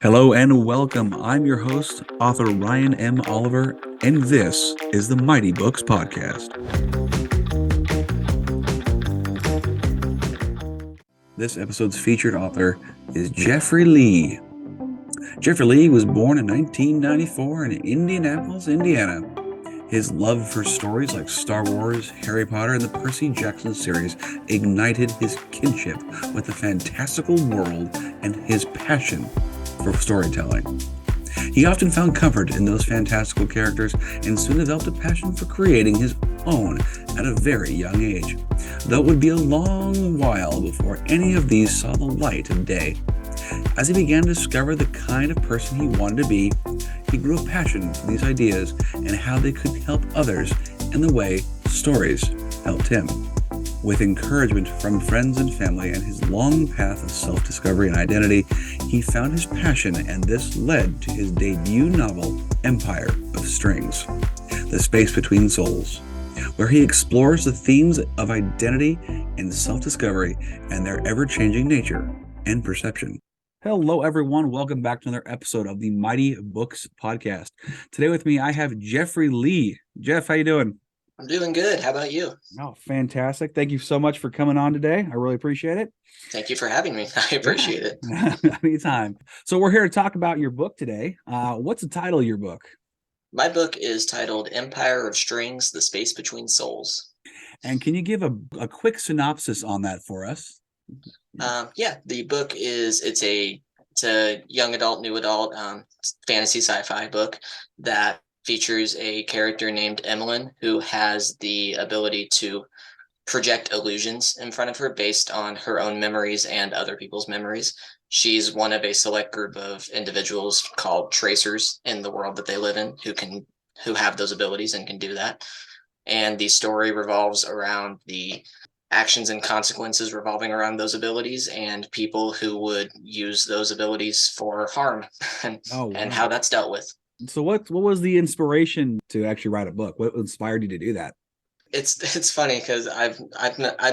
Hello and welcome. I'm your host, author Ryan M. Oliver, and this is the Mighty Books Podcast. This episode's featured author is Jeffrey Lee. Jeffrey Lee was born in 1994 in Indianapolis, Indiana. His love for stories like Star Wars, Harry Potter, and the Percy Jackson series ignited his kinship with the fantastical world and his passion for storytelling. He often found comfort in those fantastical characters and soon developed a passion for creating his own at a very young age, though it would be a long while before any of these saw the light of day. As he began to discover the kind of person he wanted to be, he grew a passion for these ideas and how they could help others in the way stories helped him. With encouragement from friends and family and his long path of self-discovery and identity, he found his passion, and this led to his debut novel, Empire of Strings, The Space Between Souls, where he explores the themes of identity and self-discovery and their ever-changing nature and perception. Hello, everyone. Welcome back to another episode of the Mighty Books Podcast. Today with me, I have Jeffrey Lee. Jeff, how you doing? I'm doing good. How about you? Oh, fantastic. Thank you so much for coming on today. I really appreciate it. Thank you for having me. I appreciate it. Anytime. So we're here to talk about your book today. What's the title of your book? My book is titled Empire of Strings, The Space Between Souls. And can you give a quick synopsis on that for us? The book it's a young adult, new adult fantasy sci-fi book that features a character named Emmeline who has the ability to project illusions in front of her based on her own memories and other people's memories. She's one of a select group of individuals called tracers in the world that they live in who have those abilities and can do that. And the story revolves around the actions and consequences revolving around those abilities and people who would use those abilities for harm and how that's dealt with. So what was the inspiration to actually write a book? What inspired you to do that? It's funny because I've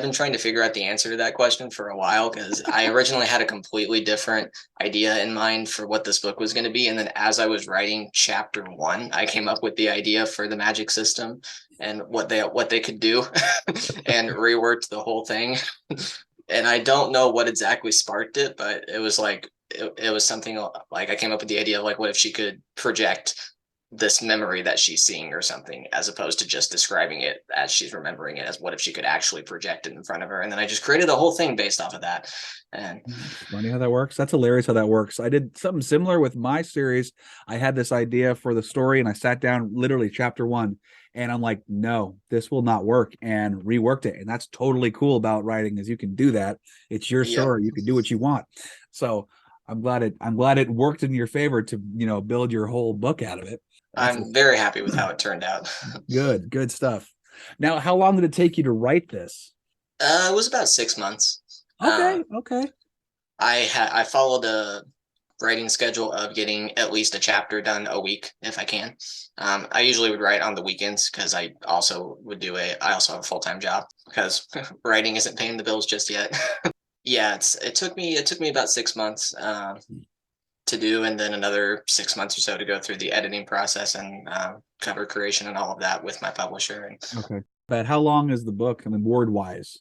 been trying to figure out the answer to that question for a while, because I originally had a completely different idea in mind for what this book was going to be, and then as I was writing chapter 1, I came up with the idea for the magic system and what they could do and reworked the whole thing. And I don't know what exactly sparked it, but it was like it was something like I came up with the idea of like, what if she could project this memory that she's seeing or something, as opposed to just describing it as she's remembering it, as what if she could actually project it in front of her. And then I just created a whole thing based off of that. And funny how that works. That's hilarious how that works. I did something similar with my series. I had this idea for the story and I sat down literally chapter 1 and I'm like, no, this will not work, and reworked it. And that's totally cool about writing, is you can do that. It's your story. You can do what you want. So I'm glad it worked in your favor to, build your whole book out of it. I'm very happy with how it turned out. Good stuff. Now, how long did it take you to write this? It was about 6 months. Okay. I followed a writing schedule of getting at least a chapter done a week if I can. I usually would write on the weekends because I also have a full-time job, because writing isn't paying the bills just yet. Yeah, it took me about 6 months to do, and then another 6 months or so to go through the editing process and cover creation and all of that with my publisher. Okay. But how long is the book? I mean, word wise?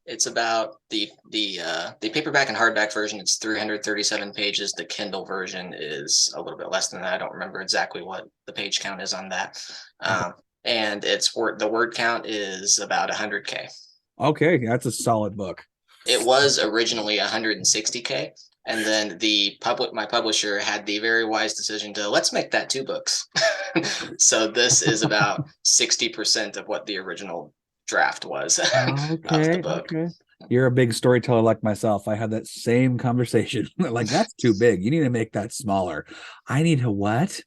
It's about the paperback and hardback version. It's 337 pages. The Kindle version is a little bit less than that. I don't remember exactly what the page count is on that. And the word count is about 100K. Okay, that's a solid book. It was originally 160K. And then my publisher had the very wise decision to, let's make that 2 books. So this is about 60% of what the original draft was of the book. Okay. You're a big storyteller like myself. I had that same conversation. Like, that's too big. You need to make that smaller. I need to what?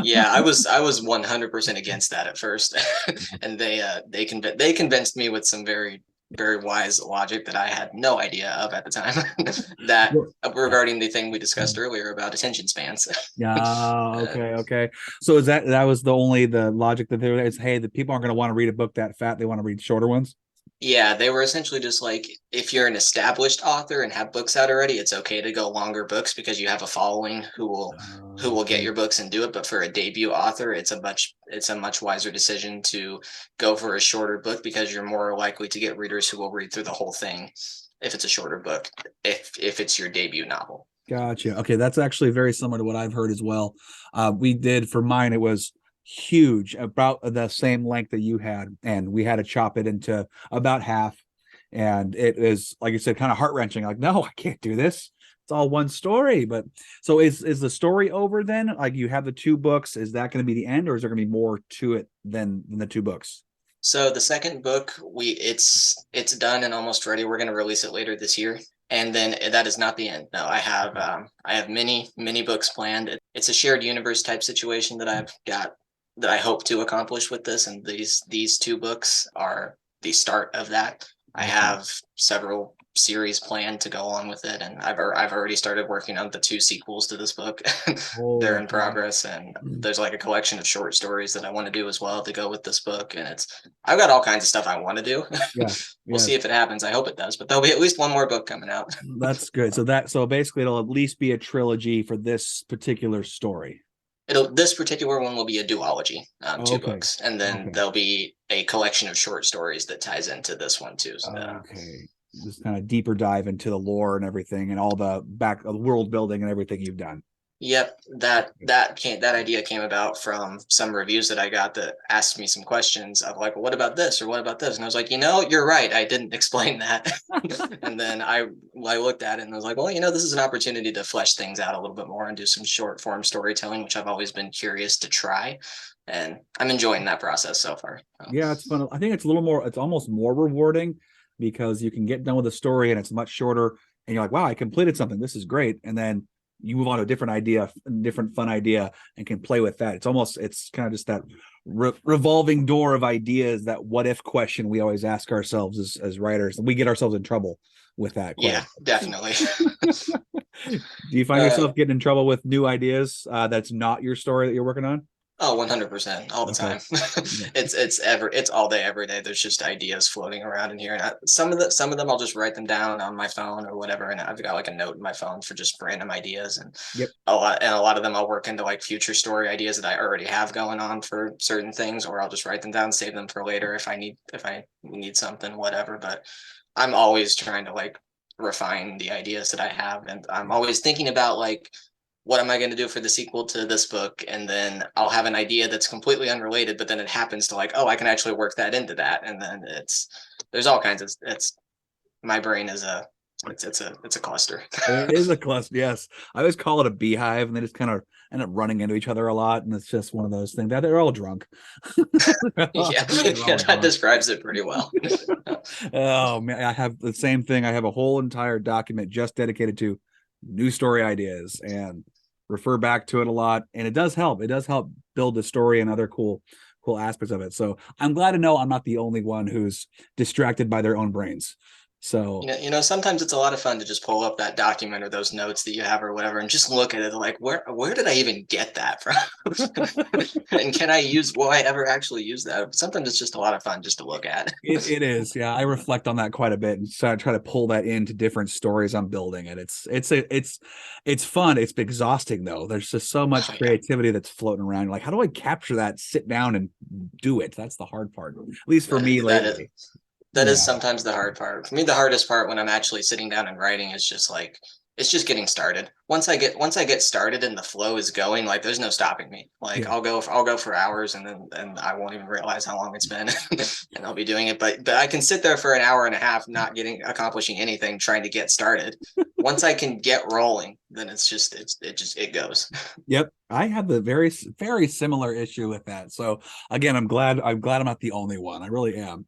Yeah, I was 100% against that at first. And they convinced me with some very, very wise logic that I had no idea of at the time, that regarding the thing we discussed earlier about attention spans. Okay. So that was the logic that there is, hey, the people aren't going to want to read a book that fat. They want to read shorter ones. Yeah, they were essentially just like, if you're an established author and have books out already, it's okay to go longer books because you have a following who will get Okay. your books and do it. But for a debut author, it's a much wiser decision to go for a shorter book because you're more likely to get readers who will read through the whole thing if it's a shorter book, if it's your debut novel. Gotcha. Okay, that's actually very similar to what I've heard as well. We did for mine, it was huge, about the same length that you had, and we had to chop it into about half. And it is, like you said, kind of heart wrenching. Like, no, I can't do this. It's all one story. But so is the story over then? Like you have the two books. Is that going to be the end, or is there going to be more to it than the two books? So the second book, it's done and almost ready. We're going to release it later this year, and then that is not the end. No, I have many books planned. It's a shared universe type situation that I've got that I hope to accomplish with this, and these two books are the start of that. I Okay. have several series planned to go along with it, and I've already started working on the two sequels to this book. They're Holy in cow. progress, and there's like a collection of short stories that I want to do as well to go with this book. And I've got all kinds of stuff I want to do. Yeah. We'll see Yes. if it happens. I hope it does, but there'll be at least one more book coming out. That's good. So basically it'll at least be a trilogy for this particular story. This particular one will be a duology, two Okay. books, and then Okay. there'll be a collection of short stories that ties into this one too. Okay. Just kind of deeper dive into the lore and everything and all the back of the world building and everything you've done. Yep, that idea came about from some reviews that I got that asked me some questions of like, well, what about this or what about this? And I was like, you're right, I didn't explain that. And then I looked at it and I was like, well, this is an opportunity to flesh things out a little bit more and do some short form storytelling, which I've always been curious to try, and I'm enjoying that process so far. Yeah, it's fun. I think it's a little more, it's almost more rewarding because you can get done with a story and it's much shorter and you're like, wow, I completed something. This is great. And then you move on to a different idea, different fun idea, and can play with that. It's kind of just that revolving door of ideas, that what if question we always ask ourselves as writers. And we get ourselves in trouble with that quite a Yeah, definitely. bit. Do you find uh, yourself getting in trouble with new ideas that's not your story that you're working on? Oh, 100% all the Okay. time. Yeah. It's all day every day. There's just ideas floating around in here, and some of them I'll just write them down on my phone or whatever, and I've got like a note in my phone for just random ideas, and Yep. a lot of them I'll work into like future story ideas that I already have going on for certain things, or I'll just write them down, save them for later if I need something, whatever. But I'm always trying to like refine the ideas that I have, and I'm always thinking about like what am I going to do for the sequel to this book? And then I'll have an idea that's completely unrelated, but then it happens to like, oh, I can actually work that into that. And then there's all kinds of, my brain is it's a cluster. It is a cluster. Yes, I always call it a beehive, and they just kind of end up running into each other a lot, and it's just one of those things that they're all drunk. Yeah. They're Yeah. all That drunk. describes it pretty well. Oh man, I have the same thing. I have a whole entire document just dedicated to new story ideas and refer back to it a lot, and it does help. It does help build the story and other cool aspects of it. So I'm glad to know I'm not the only one who's distracted by their own brains. So Sometimes it's a lot of fun to just pull up that document or those notes that you have or whatever and just look at it like, where did I even get that from? And will I ever actually use that? Sometimes it's just a lot of fun just to look at. it is, yeah. I reflect on that quite a bit and try to pull that into different stories I'm building. And it's fun. It's exhausting though. There's just so much Oh yeah. creativity that's floating around. You're like, how do I capture that? Sit down and do it. That's the hard part, at least for That, me that is lately. that Yeah, is sometimes the hard part. For me, the hardest part when I'm actually sitting down and writing is just like it's just getting started. Once I get started and the flow is going, like there's no stopping me. Like yeah. I'll go for hours and I won't even realize how long it's been and I'll be doing it. But I can sit there for an hour and a half not accomplishing anything trying to get started. Once I can get rolling, then it goes. Yep. I have the very similar issue with that. So again, I'm glad I'm not the only one. I really am.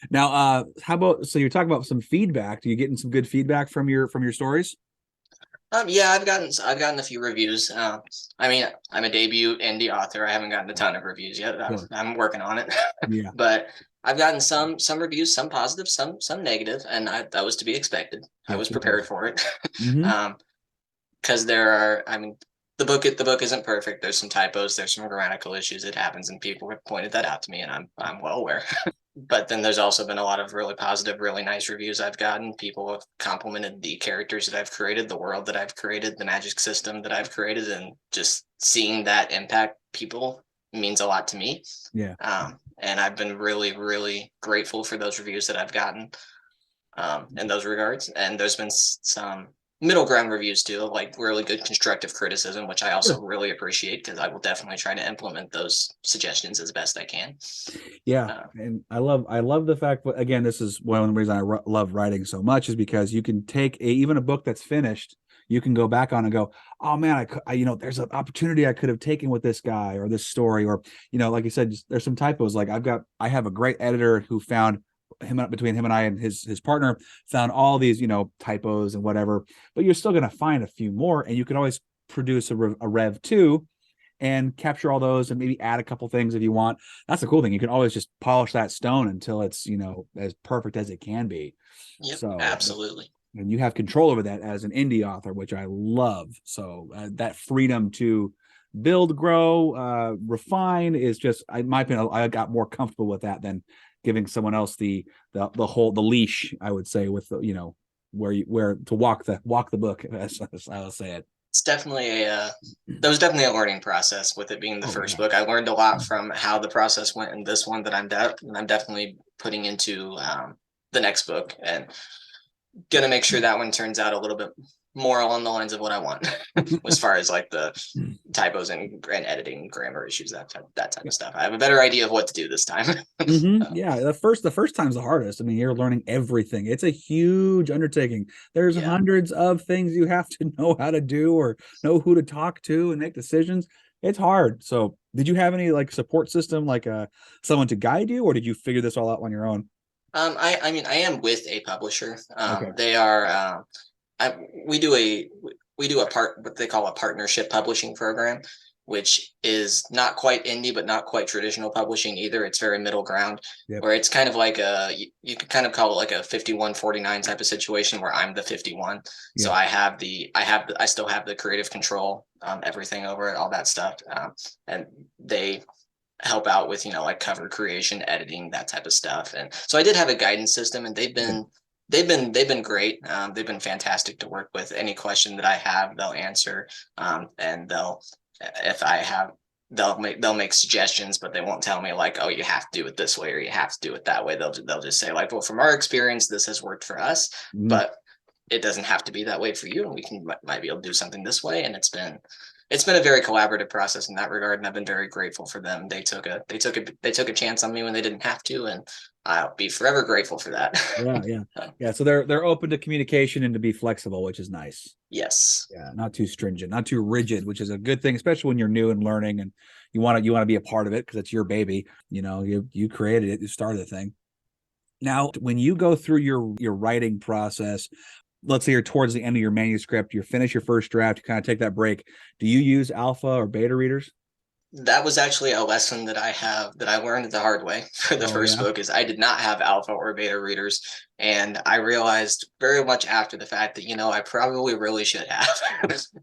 Now, how about, so you're talking about some feedback. Do you getting some good feedback from your stories? Yeah, I've gotten a few reviews. I mean, I'm a debut indie author. I haven't gotten a ton of reviews yet. I'm, Sure. I'm working on it, Yeah. but I've gotten some reviews, some positive, some negative, and that was to be expected. I was Yes, it prepared is. for it. Mm-hmm. um, because I mean, the book isn't perfect. There's some typos, there's some grammatical issues. It happens, and people have pointed that out to me, and I'm well aware. but then there's also been a lot of really positive, really nice reviews I've gotten. People have complimented the characters that I've created, the world that I've created, the magic system that I've created, and just seeing that impact people means a lot to me. Yeah. And I've been really, really grateful for those reviews that I've gotten in those regards. And there's been some middle ground reviews too, like really good constructive criticism, which I also Sure. really appreciate because I will definitely try to implement those suggestions as best I can. Yeah, Uh, and I love the fact. Again, this is one of the reasons I love writing so much, is because you can take even a book that's finished, you can go back on and go, oh man, there's an opportunity I could have taken with this guy or this story, or like you said, there's some typos. Like I have a great editor who found between him and I and his partner found all these typos and whatever, but you're still going to find a few more, and you can always produce a rev 2 and capture all those and maybe add a couple things if you want. That's the cool thing. You can always just polish that stone until it's, as perfect as it can be. yep, So, absolutely. and you have control over that as an indie author, which I love. So that freedom to build, grow, refine is just, in my opinion, I got more comfortable with that than giving someone else the leash, I would say, with where to walk the book, as I'll say it. It's definitely there was definitely a learning process with it being the Oh first yeah. book. I learned a lot from how the process went in this one that I'm definitely putting into the next book, and gonna make sure that one turns out a little bit more along the lines of what I want, as far as like the typos and editing, grammar issues, that type of stuff. I have a better idea of what to do this time. Yeah, the first time's the hardest. I mean, you're learning everything. It's a huge undertaking. There's Yeah. hundreds of things you have to know how to do or know who to talk to and make decisions. It's hard. So, did you have any like support system, like someone to guide you, or did you figure this all out on your own? I mean I am with a publisher. Okay. They are I we do a what they call a partnership publishing program, which is not quite indie but not quite traditional publishing either. It's very middle ground, Yep. where it's kind of like you could kind of call it like a 51-49 type of situation where I'm the 51. So Yeah. I still have the creative control, everything over it, all that stuff. And they help out with like cover creation, editing, that type of stuff. And so I did have a guidance system, and Good. they've been great. They've been fantastic to work with. Any question that I have, they'll answer, and if I have they'll make suggestions, but they won't tell me like, oh, you have to do it this way or you have to do it that way. They'll just say like, well, from our experience, this has worked for us, Mhm. but it doesn't have to be that way for you, and we might be able to do something this way. And it's been a very collaborative process in that regard, and I've been very grateful for them. They took a chance on me when they didn't have to, and I'll be forever grateful for that. Yeah, yeah, yeah. So they're open to communication and to be flexible, which is nice. Yes. Yeah, not too stringent, not too rigid, which is a good thing, especially when you're new and learning and you want to be a part of it because it's your baby. You created it, you started the thing. Now, when you go through your writing process, let's say you're towards the end of your manuscript, you finish your first draft, you kind of take that break. Do you use alpha or beta readers? That was actually a lesson that I learned the hard way for the Oh first yeah. book. Is I did not have alpha or beta readers, and I realized very much after the fact that I probably really should have.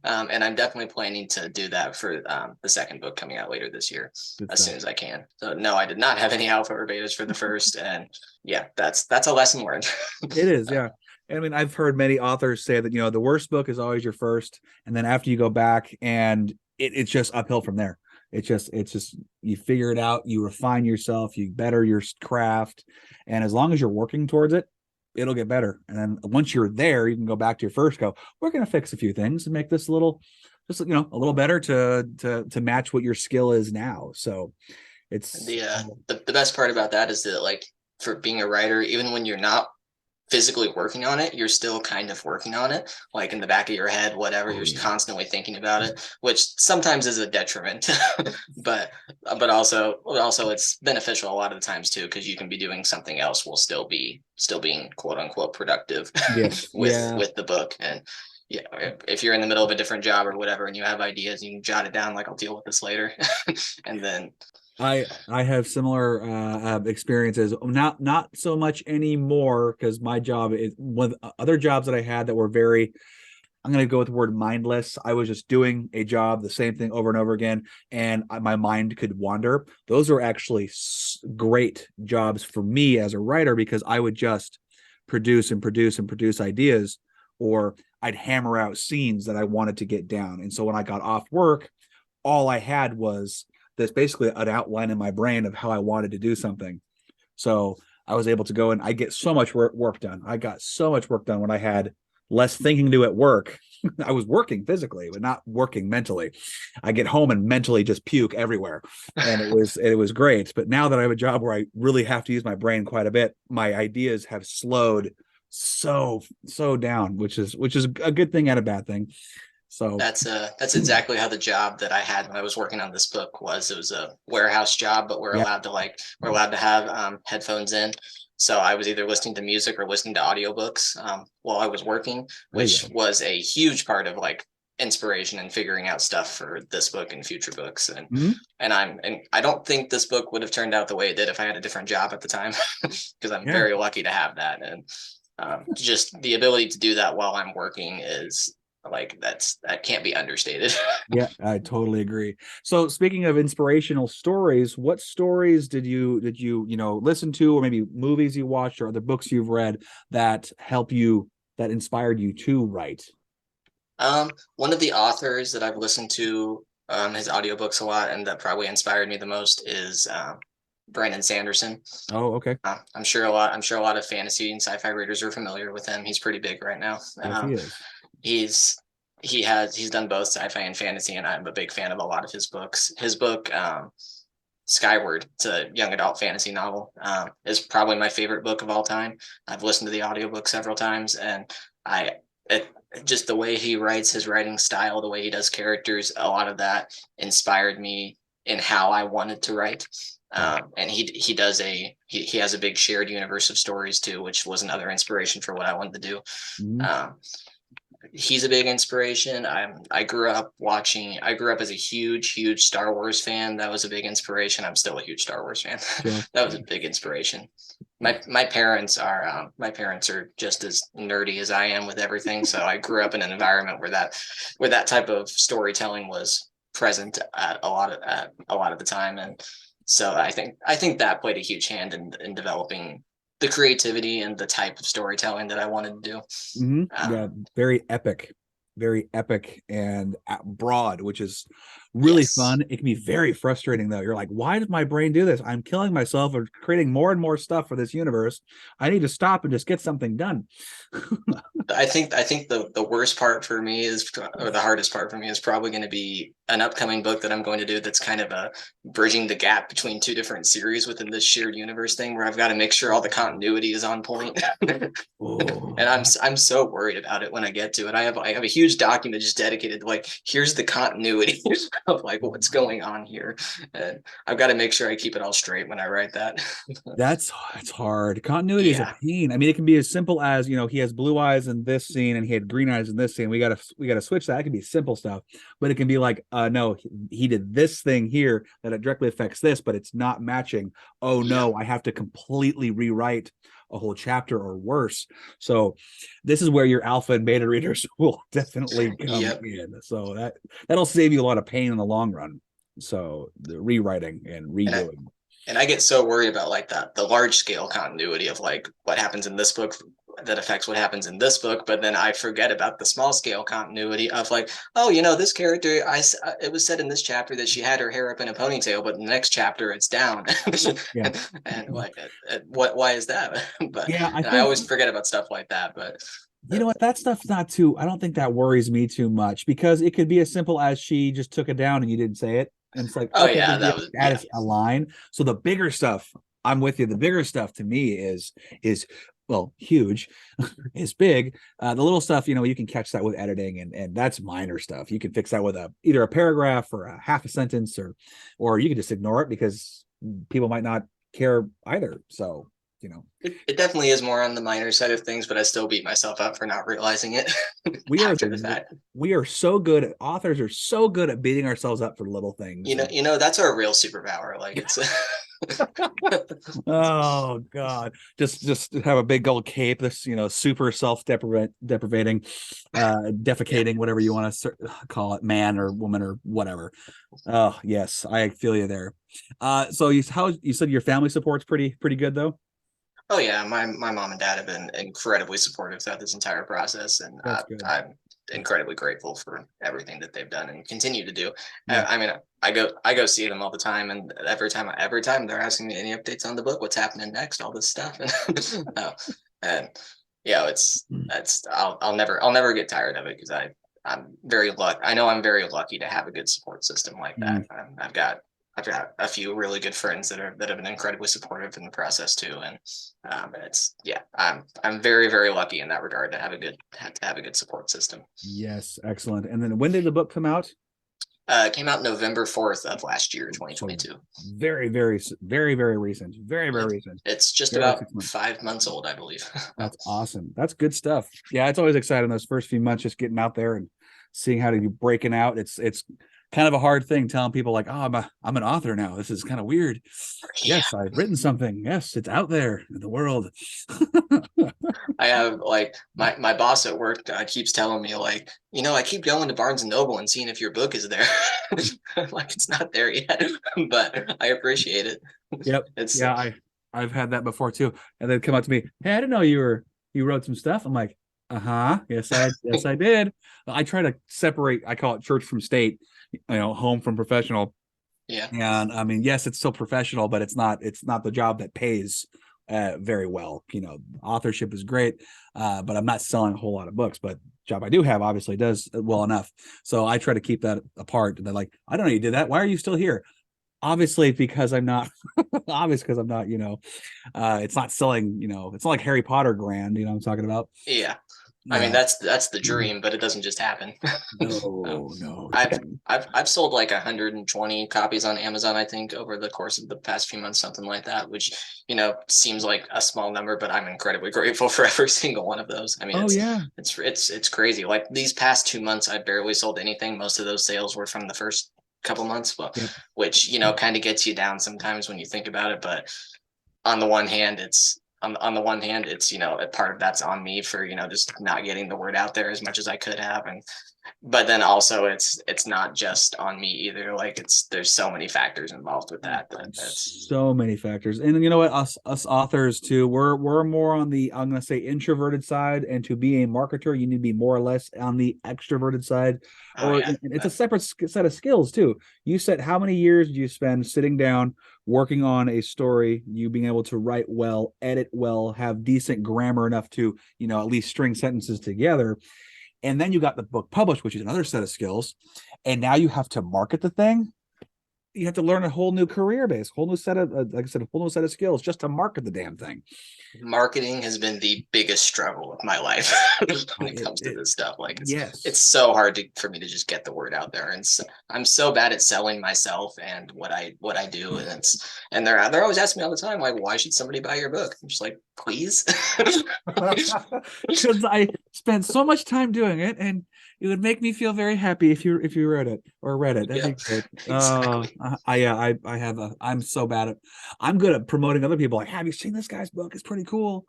And I'm definitely planning to do that for the second book coming out later this year Good as stuff. soon as I can. So no, I did not have any alpha or betas for the first, and yeah, that's a lesson learned. It is, yeah. I mean, I've heard many authors say that the worst book is always your first, and then after you go back and it's just uphill from there. It's just you figure it out, you refine yourself, you better your craft, and as long as you're working towards it, it'll get better. And then once you're there, you can go back to your first. Go, we're gonna fix a few things and make this a little better to match what your skill is now. So it's The best part about that is that like for being a writer, even when you're not physically working on it, you're still kind of working on it, like in the back of your head, whatever. oh You're yeah. constantly thinking about it, which sometimes is a detriment, but also it's beneficial a lot of the times too, because you can be doing something else while still being quote unquote productive Yes. Yeah. with the book. And yeah, if you're in the middle of a different job or whatever and you have ideas, you can jot it down like I'll deal with this later, and then I have similar experiences. Not so much anymore because my job is one of the other jobs that I had that were very I'm going to go with the word mindless. I was just doing a job, the same thing over and over again, and my mind could wander. Those are actually great jobs for me as a writer, because I would just produce and produce and produce ideas, or I'd hammer out scenes that I wanted to get down. And so when I got off work, all I had was this, basically an outline in my brain of how I wanted to do something. So I was able to go and I get so much work done. I got so much work done when I had less thinking to do at work. I was working physically, but not working mentally. I get home and mentally just puke everywhere. And it was great. But now that I have a job where I really have to use my brain quite a bit, my ideas have slowed so down, which is a good thing and a bad thing. So that's exactly how the job that I had when I was working on this book was. It was a warehouse job, but yeah, we're allowed to have headphones in. So I was either listening to music or listening to audiobooks while I was working, which was a huge part of like inspiration and figuring out stuff for this book and future books. And and I don't think this book would have turned out the way it did if I had a different job at the time, because I'm very lucky to have that. And just the ability to do that while I'm working is like that can't be understated. Yeah, I totally agree. So speaking of inspirational stories, what stories did you listen to, or maybe movies you watched, or other books you've read that inspired you to write? One of the authors that I've listened to his audiobooks a lot and that probably inspired me the most is Brandon Sanderson. Oh, okay. I'm sure a lot of fantasy and sci-fi readers are familiar with him. He's pretty big right now. Yes, he is. He's done both sci-fi and fantasy, and I'm a big fan of a lot of his books. His book Skyward, it's a young adult fantasy novel, is probably my favorite book of all time. I've listened to the audiobook several times, and just the way he writes, his writing style, the way he does characters, a lot of that inspired me in how I wanted to write. And he has a big shared universe of stories too, which was another inspiration for what I wanted to do. He's a big inspiration. I grew up as a huge Star Wars fan. That was a big inspiration. I'm still a huge Star Wars fan. Sure. That was a big inspiration. My parents are just as nerdy as I am with everything. So I grew up in an environment where that type of storytelling was present at a lot of the time. And so I think that played a huge hand in developing the creativity and the type of storytelling that I wanted to do. Yeah, very epic and broad, which is really fun. It can be very frustrating though. You're like, why does my brain do this? I'm killing myself or creating more and more stuff for this universe. I need to stop and just get something done. I think the worst part for me or the hardest part for me is probably going to be an upcoming book that I'm going to do that's kind of bridging the gap between two different series within this shared universe thing, where I've got to make sure all the continuity is on point. And I'm so worried about it when I get to it. I have a huge document just dedicated to like, here's the continuity of like what's going on here. And I've got to make sure I keep it all straight when I write that. It's hard. Continuity is a pain. I mean, it can be as simple as, he has blue eyes in this scene and he had green eyes in this scene. We gotta switch that. It can be simple stuff, but it can be like, no, he did this thing here that it directly affects this, but it's not matching. Oh no, I have to completely rewrite a whole chapter or worse. So this is where your alpha and beta readers will definitely come in. So that'll save you a lot of pain in the long run. So the rewriting and redoing. And I get so worried about like the large scale continuity of like what happens in this book that affects what happens in this book, but then I forget about the small scale continuity of like, oh, this character, it was said in this chapter that she had her hair up in a ponytail, but in the next chapter it's down. And like, why is that? But I always forget about stuff like that. But you know what? That stuff's not too. I don't think that worries me too much, because it could be as simple as she just took it down and you didn't say it, and it's like, that was a line. So the bigger stuff, I'm with you. The bigger stuff to me is well, huge, is big. The little stuff, you can catch that with editing, and that's minor stuff. You can fix that with either a paragraph or a half a sentence, or you can just ignore it because people might not care either. So you know. It definitely is more on the minor side of things, but I still beat myself up for not realizing it We are after the fact. we are so good, authors are so good at beating ourselves up for little things. That's our real superpower. Like it's Oh God, just have a big old cape, this, super self-deprecating, yeah. defecating, whatever you want to call it, man or woman or whatever. Oh yes, I feel you there. So you said your family support's pretty good though. Oh yeah, my mom and dad have been incredibly supportive throughout this entire process, and That's good. I'm incredibly grateful for everything that they've done and continue to do. Yeah. I mean, I go see them all the time, and every time they're asking me any updates on the book, what's happening next, all this stuff, and and it's I'll never get tired of it because I know I'm very lucky to have a good support system like that. Mm. I've got a few really good friends that have been incredibly supportive in the process too, and I'm very very lucky in that regard to have a good support system. Yes, excellent. And then when did the book come out? It came out November 4th of last year, So 2022. very, very, very, very recent. Very, very Yep. recent. It's just Barely about 6 months. 5 months old, I believe. That's awesome. That's good stuff. Yeah, it's always exciting those first few months, just getting out there and seeing how to be breaking out. It's kind of a hard thing telling people like, oh, I'm an author now. This is kind of weird. Yeah. Yes, I've written something. Yes, it's out there in the world. I have like my boss at work keeps telling me like, I keep going to Barnes and Noble and seeing if your book is there. Like it's not there yet, but I appreciate it. Yep. It's Yeah, I've had that before too. And they'd come up to me, hey, I didn't know you wrote some stuff. I'm like, uh-huh. Yes, I did. I try to separate, I call it church from state, home from professional. yeah. And I mean, yes, it's still professional, but it's not the job that pays very well. Authorship is great, but I'm not selling a whole lot of books. But job I do have obviously does well enough. So I try to keep that apart. And they're like, I don't know you did that. Why are you still here? Obviously because I'm not obvious because I'm not, it's not selling, it's not like Harry Potter grand, what I'm talking about. Yeah. I mean Yeah. that's the dream, but it doesn't just happen. Um, No. I've sold like 120 copies on Amazon, I think, over the course of the past few months, something like that, which seems like a small number, but I'm incredibly grateful for every single one of those. I mean, Oh yeah. it's crazy. Like these past 2 months, I barely sold anything. Most of those sales were from the first couple months, well, Yep. which kind of gets you down sometimes when you think about it. But on the one hand, it's a part of that's on me for just not getting the word out there as much as I could have, and but then also it's not just on me either. Like there's so many factors involved with that's So many factors. And you know what, us authors too, we're more on the, I'm going to say, introverted side, and to be a marketer you need to be more or less on the extroverted side, oh or yeah. it's a separate set of skills too. You said, how many years do you spend sitting down working on a story, you being able to write well, edit well, have decent grammar enough to at least string sentences together, and then you got the book published, which is another set of skills, and now you have to market the thing. You have to learn a whole new career base, whole new set of, like I said, a whole new set of skills just to market the damn thing. Marketing has been the biggest struggle of my life when it comes to this stuff. Like it's Yes. so hard for me to just get the word out there, and I'm so bad at selling myself and what I do, and they're always asking me all the time like, why should somebody buy your book? I'm just like, please. Because I spent so much time doing it, and it would make me feel very happy if you wrote it or read it. That'd Yeah, be great. exactly. I'm so bad at, I'm good at promoting other people. Like, have you seen this guy's book? It's pretty cool.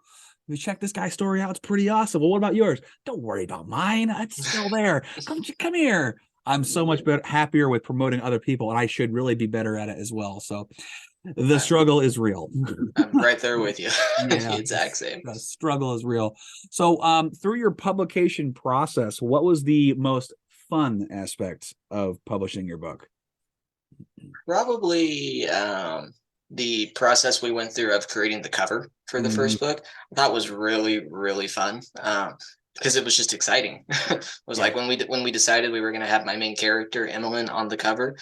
Have you check this guy's story out? It's pretty awesome. Well, what about yours? Don't worry about mine. It's still there. Come here. I'm so much better, happier with promoting other people, and I should really be better at it as well. So the struggle is real. I'm right there with you. The Yeah, exact same. the struggle is real. So, through your publication process, what was the most fun aspect of publishing your book? Probably the process we went through of creating the cover for the Mm, first book. That was really, really fun. Because it was just exciting. It was yeah. like when we decided we were going to have my main character Emmeline on the cover.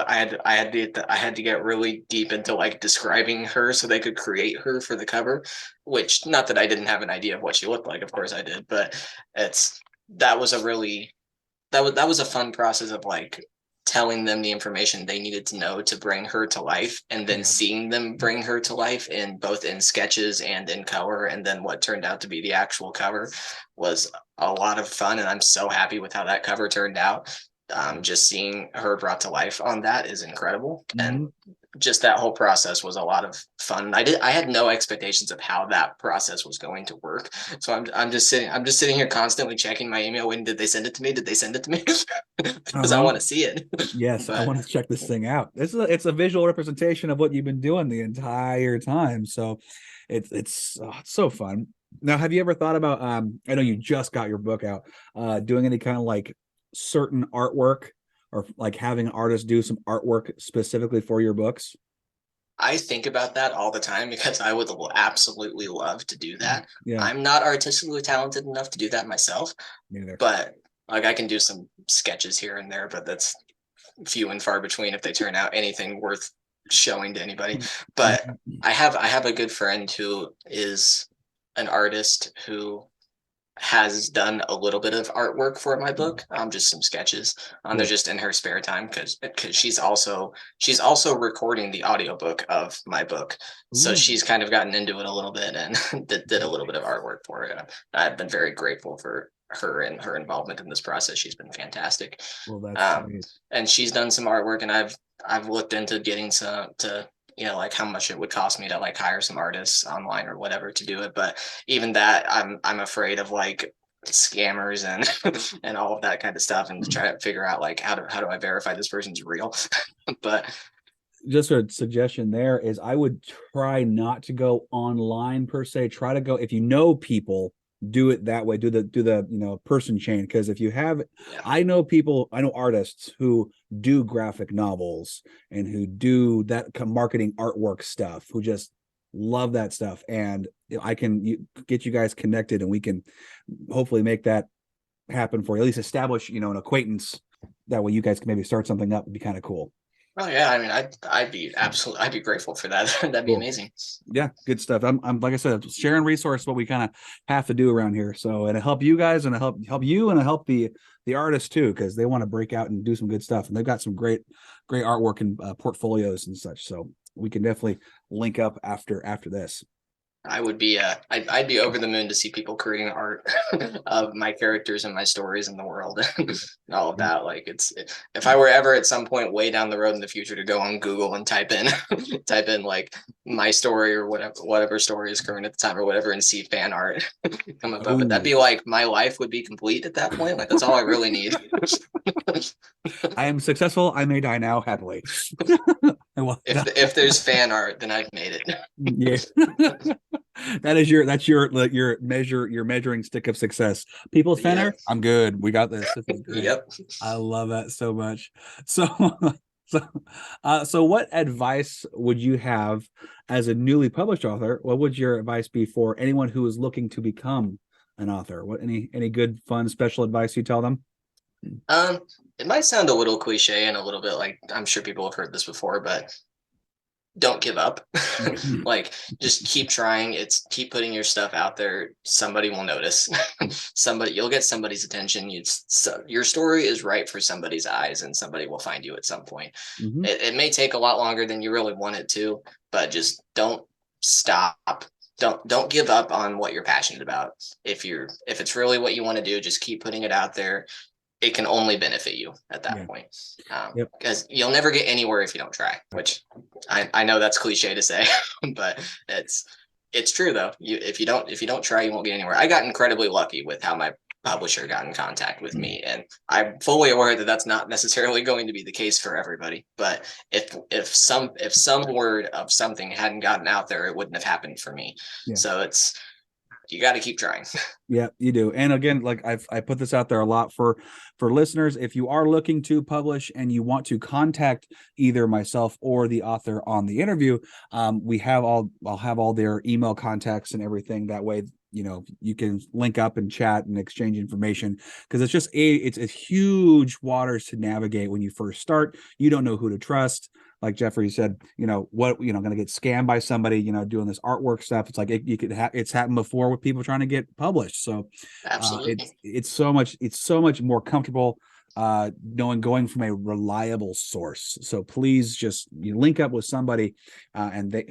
I had to get really deep into like describing her so they could create her for the cover. Which, not that I didn't have an idea of what she looked like, of course I did, but it's that was a really that was a fun process of like telling them the information they needed to know to bring her to life, and then seeing them bring her to life in both in sketches and in cover, and then what turned out to be the actual cover was a lot of fun, and I'm so happy with how that cover turned out. Just seeing her brought to life on that is incredible, and just that whole process was a lot of fun. I had no expectations of how that process was going to work, so I'm just sitting here constantly checking my email. When did they send it to me? Did they send it to me? Because I want to see it. Yes, I But want to check this thing out. It's a visual representation of what you've been doing the entire time. So it's so fun. Now, have you ever thought about I know you just got your book out, doing any kind of like certain artwork, or like having artists do some artwork specifically for your books? I think about that all the time because I would absolutely love to do that. Yeah, I'm not artistically talented enough to do that myself, neither. but like I can do some sketches here and there, but that's few and far between if they turn out anything worth showing to anybody. But I have a good friend who is an artist who has done a little bit of artwork for my book, just some sketches. They're just in her spare time because she's also recording the audiobook of my book. So Ooh. she's kind of gotten into it a little bit and did a little bit of artwork for it. I've been very grateful for her and her involvement in this process. She's been fantastic. Well, that's great. And she's done some artwork, and I've looked into getting some to like how much it would cost me to like hire some artists online or whatever to do it. But even that, I'm afraid of like scammers and and all of that kind of stuff, and to try to figure out like how do I verify this person's real. But Just a suggestion there is I would try not to go online per se. Try to go, if you know people, do it that way. Do the person chain, because if you have, I know artists who do graphic novels and who do that marketing artwork stuff, who just love that stuff, and I can get you guys connected, and we can hopefully make that happen for you. At least establish an acquaintance. That way you guys can maybe start something up. Would be kind of cool. oh yeah, I mean, I'd be grateful for that. That'd be Cool. amazing. Yeah, good stuff. I'm like I said, sharing resource, what we kind of have to do around here. So, and it help you guys, and it help you, and it help the artists too, because they want to break out and do some good stuff, and they've got some great artwork and portfolios and such. So we can definitely link up after this. I would be I'd be over the moon to see people creating art of my characters and my stories in the world and all of that. Like if I were ever at some point way down the road in the future to go on Google and type in like my story or whatever story is current at the time or whatever, and see fan art come up of it, that'd be like my life would be complete at that point. Like that's all I really need. I am successful. I may die now happily. If there's fan art, then I've made it. Yeah. That's your measuring stick of success. People's fan art, I'm good. We got this. This is great. Yep. I love that so much. So what advice would you have as a newly published author? What would your advice be for anyone who is looking to become an author? What any good fun special advice you tell them? It might sound a little cliche and a little bit like I'm sure people have heard this before, but don't give up. Like just keep trying. Keep putting your stuff out there. Somebody will notice. You'll get somebody's attention. Your story is right for somebody's eyes, and somebody will find you at some point. Mm-hmm. It may take a lot longer than you really want it to, but just don't stop. Don't give up on what you're passionate about. If it's really what you want to do, just keep putting it out there. It can only benefit you at that point, because you'll never get anywhere if you don't try, which I know that's cliche to say, but it's true though. If you don't try, you won't get anywhere. I got incredibly lucky with how my publisher got in contact with me, and I'm fully aware that that's not necessarily going to be the case for everybody. But if some word of something hadn't gotten out there, it wouldn't have happened for me. Yeah. So you got to keep trying. Yeah, you do. And again, like I put this out there a lot for listeners. If you are looking to publish and you want to contact either myself or the author on the interview, I'll have all their email contacts and everything. That way, you can link up and chat and exchange information, because it's a huge waters to navigate when you first start. You don't know who to trust. Like Jeffrey said, going to get scammed by somebody, doing this artwork stuff. It's like it's happened before with people trying to get published. So absolutely, it's so much more comfortable going from a reliable source. So please just link up with somebody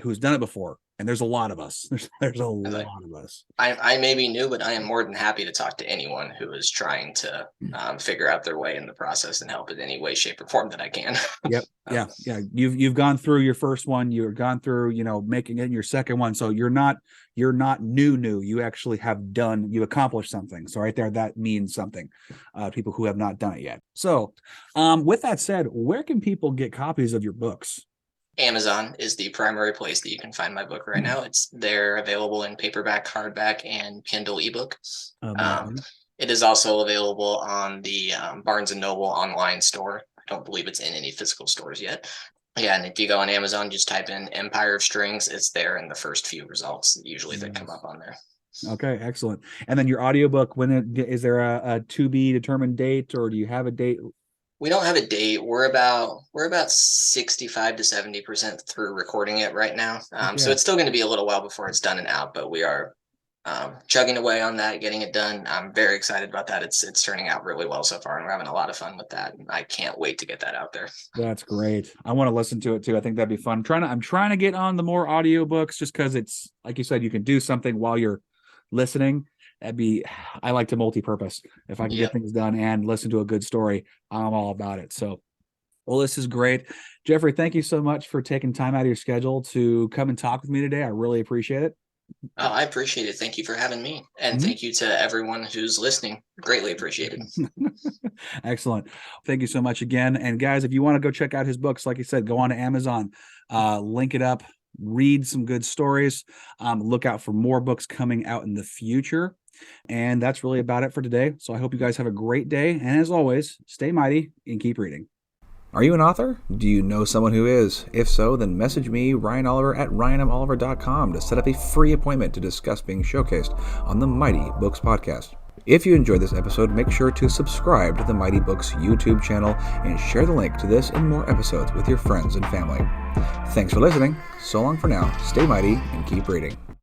who's done it before. And there's a lot of us. There's a lot of us. I may be new, but I am more than happy to talk to anyone who is trying to figure out their way in the process and help in any way, shape, or form that I can. Yep. Yeah. You've gone through your first one. You've gone through, making it your second one. So you're not new. You actually you accomplished something. So right there, that means something. People who have not done it yet. So, with that said, where can people get copies of your books? Amazon is the primary place that you can find my book right now. They're available in paperback, hardback, and Kindle ebook. It is also available on the Barnes & Noble online store. I don't believe it's in any physical stores yet. Yeah, and if you go on Amazon, just type in Empire of Strings. It's there in the first few results, usually that come up on there. Okay, excellent. And then your audiobook, is there a to be determined date, or do you have a date? We don't have a date. We're about 65 to 70% through recording it right now. So it's still going to be a little while before it's done and out, but we are chugging away on that, getting it done. I'm very excited about that. It's turning out really well so far, and we're having a lot of fun with that. And I can't wait to get that out there. That's great. I want to listen to it too. I think that'd be fun. I'm trying to get on the more audiobooks just because it's, like you said, you can do something while you're listening. I like to multi-purpose. If I can get things done and listen to a good story, I'm all about it. So, well, this is great. Jeffrey, thank you so much for taking time out of your schedule to come and talk with me today. I really appreciate it. Oh, I appreciate it. Thank you for having me. And thank you to everyone who's listening. Greatly appreciate it. Excellent. Thank you so much again. And guys, if you want to go check out his books, like I said, go on to Amazon, link it up, read some good stories, look out for more books coming out in the future. And that's really about it for today. So I hope you guys have a great day. And as always, stay mighty and keep reading. Are you an author? Do you know someone who is? If so, then message me, Ryan Oliver, at ryanmoliver.com to set up a free appointment to discuss being showcased on the Mighty Books podcast. If you enjoyed this episode, make sure to subscribe to the Mighty Books YouTube channel and share the link to this and more episodes with your friends and family. Thanks for listening. So long for now. Stay mighty and keep reading.